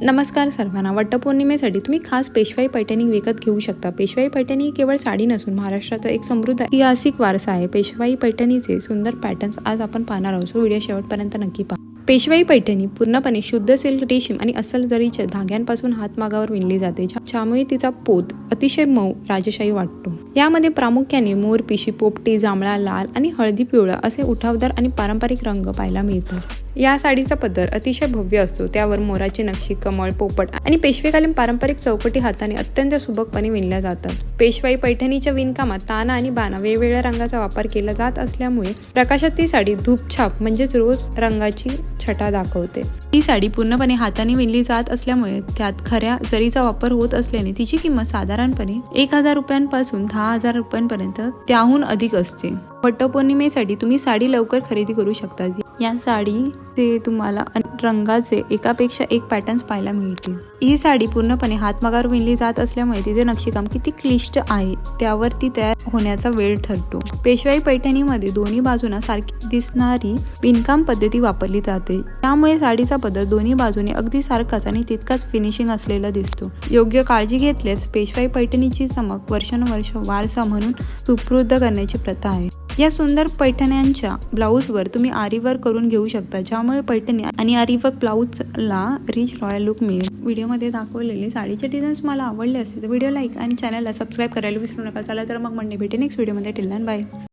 नमस्कार सर्वांना. वटपौर्णिमेसाठी तुम्ही खास पेशवाई पैठणी विकत घेऊ शकता. पेशवाई पैठणी ही केवळ साडी नसून महाराष्ट्राचा एक समृद्ध ऐतिहासिक वारसा आहे. पेशवाई पैठणीचे सुंदर पॅटर्न्स आज आपण पाहणार आहोत. व्हिडिओ शेवटपर्यंत नक्की पहा. पेशवाई पैठणी पूर्णपणे शुद्ध सिल्क, रेशीम आणि अस्सल जरीच्या धाग्यांपासून हातमागावर विणली जाते, ज्यामुळे तिचा पोत अतिशय मऊ राजशाही वाटतो. यामध्ये प्रामुख्याने मोरपिशी, पोपटी, जांभळा, लाल आणि हळदी पिवळा असे उठावदार आणि पारंपरिक रंग पाहायला मिळतात. या साडीचा पदर अतिशय भव्य असतो. त्यावर मोराची नक्षी, कमळ, पोपट आणि पेशवेकालीन पारंपरिक चौकटी हाताने अत्यंत सुबकपणे विणल्या जातात. पेशवाई पैठणीच्या विणकामात ताना आणि बाणा वेगवेगळ्या रंगाचा वापर केला जात असल्यामुळे प्रकाशात ती साडी धूपछाप म्हणजेच रोज रंगाची छटा दाखवते. ही साडी पूर्णपणे हाताने विणली जात असल्यामुळे त्यात खऱ्या जरीचा वापर होत असल्याने तिची किंमत साधारणपणे 1000 रुपयांपासून 10,000 रुपयांपर्यंत त्याहून अधिक असते. वटपौर्णिमेसाठी तुम्ही साडी लवकर खरेदी करू शकता. या साडीचे तुम्हाला रंगाचे एकापेक्षा एक पॅटर्न्स पाहायला मिळतील. ही साडी पूर्णपणे हातमागावर विणली जात असल्यामुळे तिचे नक्षीकाम किती क्लिष्ट आहे त्यावर ती तयार होण्याचा वेळ ठरतो. पेशवाई पैठणीमध्ये दोन्ही बाजूंना सारखी दिसणारी विणकाम पद्धती वापरली जाते, त्यामुळे साडीचा पदर दोन्ही बाजूने अगदी सारखाच आणि तितकाच फिनिशिंग असलेला दिसतो. योग्य काळजी घेतल्यास पेशवाई पैठणीची चमक वर्षानुवर्ष वारसा म्हणून सुपूर्द करण्याची प्रथा आहे. या सुंदर पैठण्यांच्या ब्लाऊजवर तुम्ही आरीवर्क करून घेऊ शकता, ज्यामुळे पैठणी आणि आरीवर्क ब्लाऊजला रिच रॉयल लुक मिळेल. व्हिडिओमध्ये दाखवलेले साडीचे डिझाईन्स मला आवडले असतील तर व्हिडिओ लाईक आणि चॅनलला सबस्क्राईब करायला विसरू नका. चला तर मग भेटे नेक्स्ट व्हिडिओमध्ये. Till then bye.